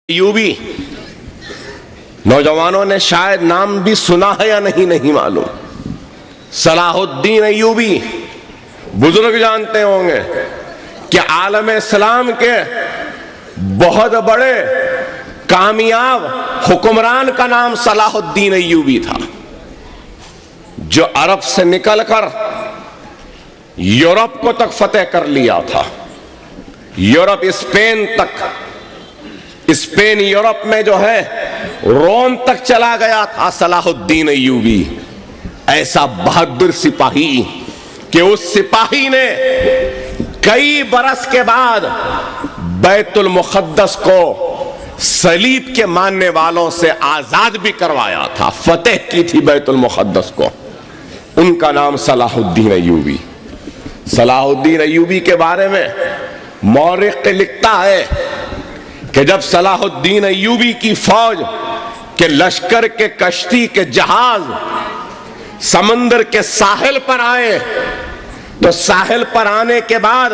ایوبی نوجوانوں نے شاید نام بھی سنا ہے یا نہیں معلوم. صلاح الدین ایوبی بزرگ جانتے ہوں گے کہ عالم اسلام کے بہت بڑے کامیاب حکمران کا نام صلاح الدین ایوبی تھا، جو عرب سے نکل کر یورپ کو تک فتح کر لیا تھا. یورپ اسپین تک، اسپین یورپ میں جو ہے روم تک چلا گیا تھا صلاح الدین ایوبی. ایسا بہادر سپاہی کہ اس سپاہی نے کئی برس کے بعد بیت المقدس کو صلیب کے ماننے والوں سے آزاد بھی کروایا تھا، فتح کی تھی بیت المقدس کو. ان کا نام صلاح الدین ایوبی. صلاح الدین ایوبی کے بارے میں مورخ لکھتا ہے کہ جب صلاح الدین ایوبی کی فوج کے لشکر کے کشتی کے جہاز سمندر کے ساحل پر آئے تو ساحل پر آنے کے بعد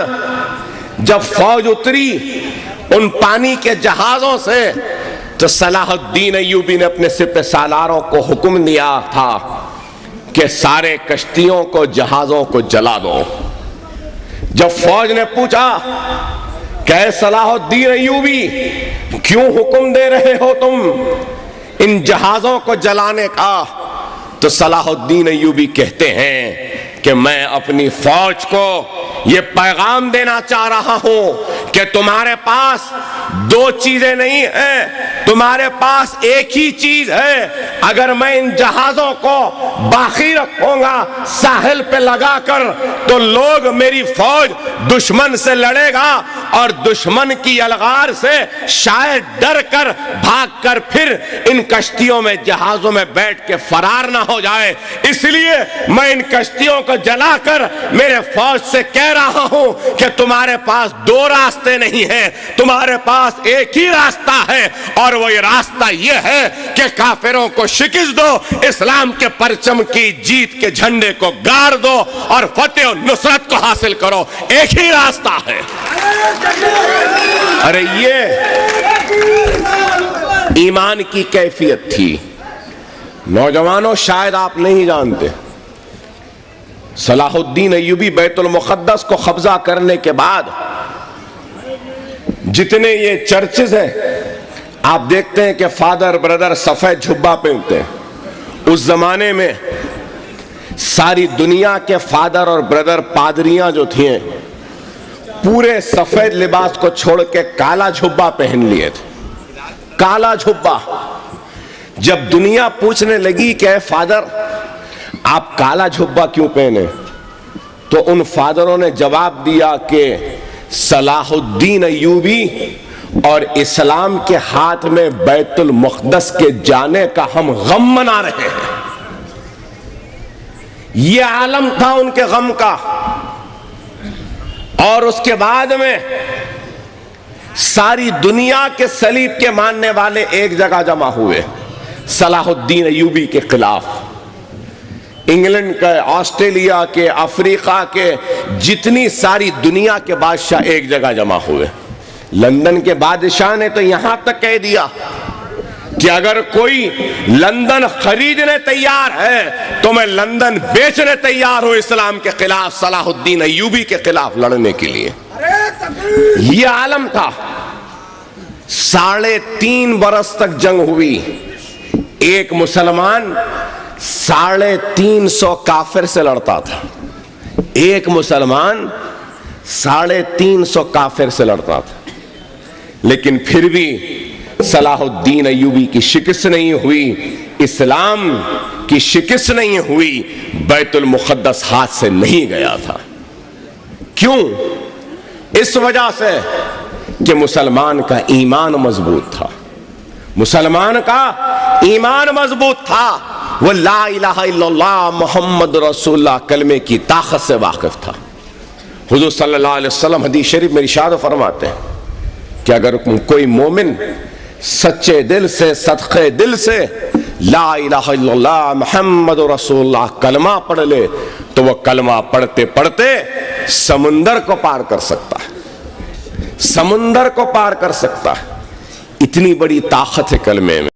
جب فوج اتری ان پانی کے جہازوں سے تو صلاح الدین ایوبی نے اپنے سپہ سالاروں کو حکم دیا تھا کہ سارے کشتیوں کو جہازوں کو جلا دو. جب فوج نے پوچھا کہ اے صلاح الدین ایوبی کیوں حکم دے رہے ہو تم ان جہازوں کو جلانے کا، تو صلاح الدین ایوبی کہتے ہیں کہ میں اپنی فوج کو یہ پیغام دینا چاہ رہا ہوں کہ تمہارے پاس دو چیزیں نہیں ہیں، تمہارے پاس ایک ہی چیز ہے. اگر میں ان جہازوں کو باقی رکھوں گا ساحل پہ لگا کر تو لوگ میری فوج دشمن سے لڑے گا اور دشمن کی الغار سے شاید ڈر کر بھاگ کر پھر ان کشتیوں میں جہازوں میں بیٹھ کے فرار نہ ہو جائے. اس لیے میں ان کشتیوں کو جلا کر میرے فوج سے کہہ رہا ہوں کہ تمہارے پاس دو راستے نہیں ہیں، تمہارے پاس ایک ہی راستہ ہے، اور وہ یہ راستہ یہ ہے کہ کافروں کو شکست دو، اسلام کے پرچم کی جیت کے جھنڈے کو گاڑ دو اور فتح و نصرت کو حاصل کرو. ایک ہی راستہ ہے. ارے یہ ایمان کی کیفیت تھی. نوجوانوں شاید آپ نہیں جانتے، صلاح الدین ایوبی بیت المقدس کو قبضہ کرنے کے بعد جتنے یہ چرچز ہیں آپ دیکھتے ہیں کہ فادر بردر سفید جھبا پہنتے ہیں. اس زمانے میں ساری دنیا کے فادر اور بردر پادریاں جو تھیں پورے سفید لباس کو چھوڑ کے کالا جھبا پہن لیے تھے. کالا جھبا. جب دنیا پوچھنے لگی کہ اے فادر آپ کالا جھبا کیوں پہنے، تو ان فادروں نے جواب دیا کہ صلاح الدین ایوبی اور اسلام کے ہاتھ میں بیت المقدس کے جانے کا ہم غم منا رہے ہیں. یہ عالم تھا ان کے غم کا. اور اس کے بعد میں ساری دنیا کے صلیب کے ماننے والے ایک جگہ جمع ہوئے صلاح الدین ایوبی کے خلاف. انگلینڈ کے، آسٹریلیا کے، افریقہ کے، جتنی ساری دنیا کے بادشاہ ایک جگہ جمع ہوئے. لندن کے بادشاہ نے تو یہاں تک کہہ دیا کہ اگر کوئی لندن خریدنے تیار ہے تو میں لندن بیچنے تیار ہوں اسلام کے خلاف، صلاح الدین ایوبی کے خلاف لڑنے کے لیے. یہ عالم تھا. 3.5 برس تک جنگ ہوئی. ایک مسلمان 350 کافر سے لڑتا تھا. ایک مسلمان 350 کافر سے لڑتا تھا. لیکن پھر بھی صلاح الدین ایوبی کی شکست نہیں ہوئی، اسلام کی شکست نہیں ہوئی، بیت المقدس ہاتھ سے نہیں گیا تھا. کیوں؟ اس وجہ سے کہ مسلمان کا ایمان مضبوط تھا. مسلمان کا ایمان مضبوط تھا. وہ لا الہ الا اللہ محمد رسول اللہ کلمے کی طاقت سے واقف تھا. حضور صلی اللہ علیہ وسلم حدیث شریف میں ارشاد فرماتے ہیں کہ اگر کوئی مومن سچے دل سے، صدقے دل سے لا الہ الا اللہ محمد رسول اللہ کلمہ پڑھ لے تو وہ کلمہ پڑھتے پڑھتے سمندر کو پار کر سکتا ہے. سمندر کو پار کر سکتا ہے. اتنی بڑی طاقت ہے کلمے میں.